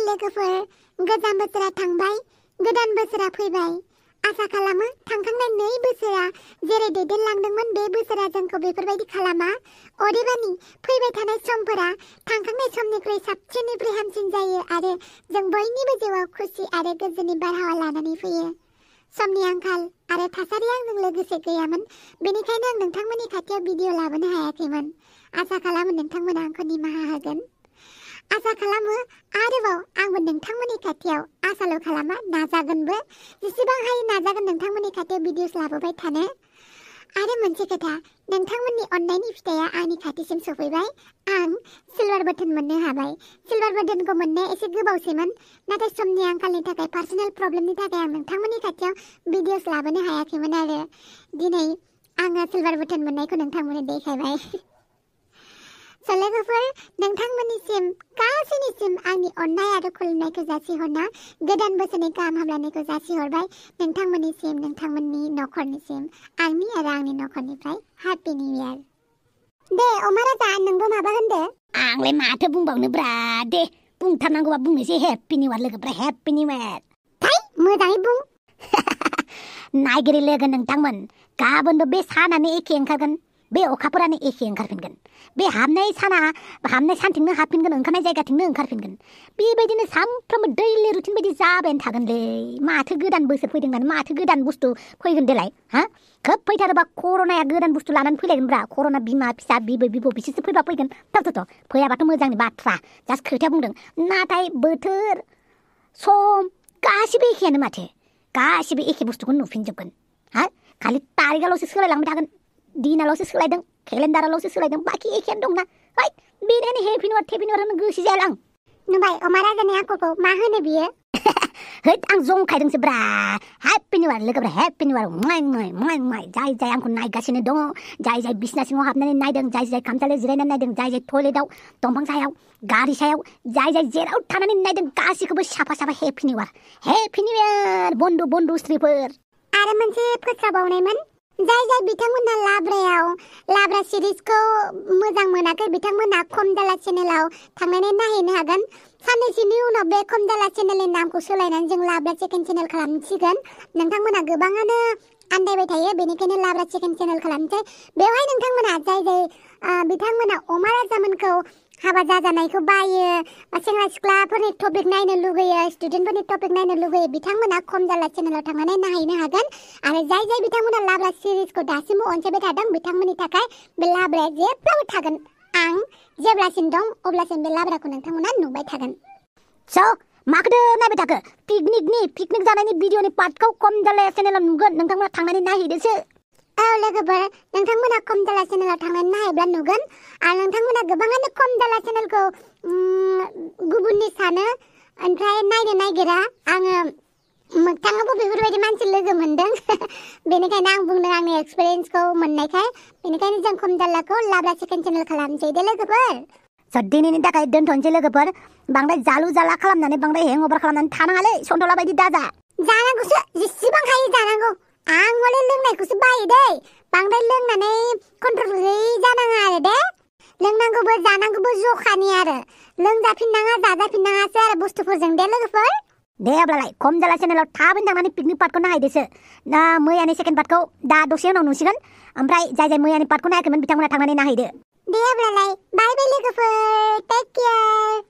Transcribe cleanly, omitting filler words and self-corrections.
लोगोफोर गोजाम बोसोरा थांबाय गोदान बोसोरा फैबाय आसा खालामो थांखांनाय 2 बोसोरा जेरै दैदेनलांदोंमोन बे बोसोरा जोंखौ बेफोरबायदि खालामा अदेबानि फैबाय थानाय समफोरा थांखांनाय समनिख्रुइ साबसिननिफ्राय हामसिन जायो आरो जों बयनिबो जिउआव खुसि आरो गोजोननि बारहावा लानानै फैयो समनि आंखाल आरो थासारिया आंजों लोगोसे गैयामोन बेनिखायनो आं नोंथांमोननि खाथियाव भिडिअ लाबोनो हायाखैमोन आसा खालामो नोंथांमोना आंखौ निमाहा होगोन आसा खालामो आरोबाव आंबो नोंथांमोननि खाथियाव आसाल' खालामा नाजागोनबो जेसेबां हायो नाजागोन नोंथांमोननि खाथियाव भिडिअस लाबोबाय थानो आरो मोनसे खोथा नोंथांमोननि अननायनि फिथाइया आंनि खाथिसिम सफैबाय आं सिलभार बाटन मोननो हाबाय सिलभार बाटनखौ मोननाया एसे गोबावसैमोन नाथाय समनि आंखालनि थाखाय पार्सनेल प्रब्लेमनि थाखाय आं नोंथांमोननि खाथियाव भिडिअस लाबोनो हायाखैमोन आरो दिनै आङो सिलभार बाटन मोननायखौ नोंथांमोननो देखायबाय लोगोफोर नोंथांमोननिसिम गासैनिसिम आंनि अननाय आरो खुलुमनायखौ जासिहरना गोदान बोसोरनि गाहाम हामलायनायखौ जासिहरबाय नोंथांमोननिसिम नोंथांमोननि नखरनिसिम आंनि आरो आंनि नखरनिफ्राय हेपि निउ इयार दे अमा राजा नोंबो माबा होनदो आंलाय माथो बुंबावनोब्रा दे बुंथारनांगौबा बुंनोसै हेपि निउ इयार लोगोफ्रा हेपि निउ इयार थाइ मोजाङै बुं नायगिरि लोगो नोंथांमोन गाबोनबो बे सानानो एखे ओंखारगोन बे अखाफोरानो एखे ओंखारफिनगोन बे हाबनाय सानथिंनो हाबफिनगोन ओंखारनाय जायगाथिंनो ओंखारफिनगोन बेबायदिनो सानफ्रोमबो दैलि रुटिन बायदि जाबायानो थागोनलै माथो गोदान बोसोर फैदों होननानै माथो गोदान बुस्थु फैगोन देलाय हा खोब फैथारोबा कर'नाया गोदान बुस्थु लानानै फैलायगोनब्रा कर'ना बिमा फिसा बिबै बिबौ बिसोरसो फैबा फैगोन थ' फैयाबाथ' मोजांनि बाथ्रा जास्ट खोथाया बुंदों नाथाय बोथोर सम गासिबो एखेयानो माथो गासिबो एखे बुस्थुखौनो नुफिनजोबगोन हा खालि तारिखाल'सो सोलायलांबाय थागोन दिनाल'सो सोलायदों केलेन्डाराल'सो सोलायदों बाखि एखेयानो दंना हाय बेनिखायनो हेपि निउ इयार होनो गोसो जाया आं नुबाय अमा राजानि आखलखौ मा होनो बियो हैद आं जंखायदोंसो ब्रा हेपि निउ इयार लोगोफ्रा हेपि निउ इयार माय जाय आंखौ नायगासिनो दङ जाय बिसिना सिङाव हाबनानै नायदों जाय खामसालियाव जिरायनानै नायदों जाय टयलेटआव दंफां सायाव गारि सायाव जाय जेराव थानानै नायदों गासिखौबो साफा हेपि निउ इयार बन्धु स्त्रीफोर आरो मोनसे फोसावबावनायमोन जाय बिथांमोना लाब्रा सिरिजखौ मोजां मोनाखै बिथांमोना खमदाला चेनेलाव थांनानै नायहैनो हागोन साननैसोनि उनाव बे खमदाला चेनेलनि नामखौ सोलायनानै जों लाब्रा सेकेन्ड चेनेल खालामसिगोन नोंथांमोना गोबाङानो आन्दायबाय थायो बेनिखायनो लाब्रा सेकेन्ड चेनेल खालामसै बेवहाय नोंथांमोना जाय बिथांमोना अमा राजामोनखौ हाबा जाजानायखौ बायो सेंग्रा सिख्लाफोरनि टपिक नायनो लुगैयो स्टुडेन्टफोरनि टपिक नायनो लुगैयो बिथांमोना खमदाला चेनेलाव थांनानै नायहैनो हागोन आरो जाय बिथांमोना लाब्रा सिरिजखौ दासिमबो अनसायबाय थादों बिथांमोननि थाखाय बे लाब्राया जेब्लाबो थागोन आं जेब्लासिम दं अब्लासिम बे लाब्राखौ नोंथांमोना नुबाय थागोन माखौथो नायबाय थाखो पिकनिक जानायनि भिडिअनि पार्टखौ खमदाला चेनेलाव नुगोन नोंथांमोना थांनानै नायहैदोसो औ लोगोफोर नोंथांमोना खमदाला चेनेलाव थांनानै नायहैब्ला नुगोन आरो नोंथांमोना गोबाङानो खमदाला चेनेलखौ गुबुननि सानो ओमफ्राय नायनो नागिरा आङो मोगथाङावबो बेफोरबायदि मानसि लोगो मोनदों बेनिखायनो आं बुंदों आंनि एक्सपिरियेन्सखौ मोननायखाय बेनिखायनो जों खमदालाखौ लाब्रा सेकेन्ड चेनेल खालामसै दे लोगोफोर दिनैनि थाखाय दोनथ'नोसै लोगोफोर बांद्राय जालु जाला खालामनानै बांद्राय हेंअभार खालामनानै थानाङालै सन्थला बायदि दाजा जानांगौसो जेसेबां हायो जानांगौ आं हले लोंनायखौसो बायो दै बांद्राय लोंनानै कन्ट्रल गैयै जानाङा आरो दे लोंनांगौबो जानांगौबो जखानि आरो लोंजाफिननाङा जाजाफिननाङासो आरो बुस्थुफोरजों दे लोगोफोर दे अब्लालाय खमदाला चेनेलाव थाबैनो थांनानै पिकनिक पार्टखौ नायहैदोसो मैयानि सेकेन्ड पार्टखौ दा दसे उनाव नुसिगोन ओमफ्राय जाय मैयानि पार्टखौ नायाखैमोन बिथांमोना थांनानै नायहैदो दे अब्लालाय बाय लोगोफोर टेक केयार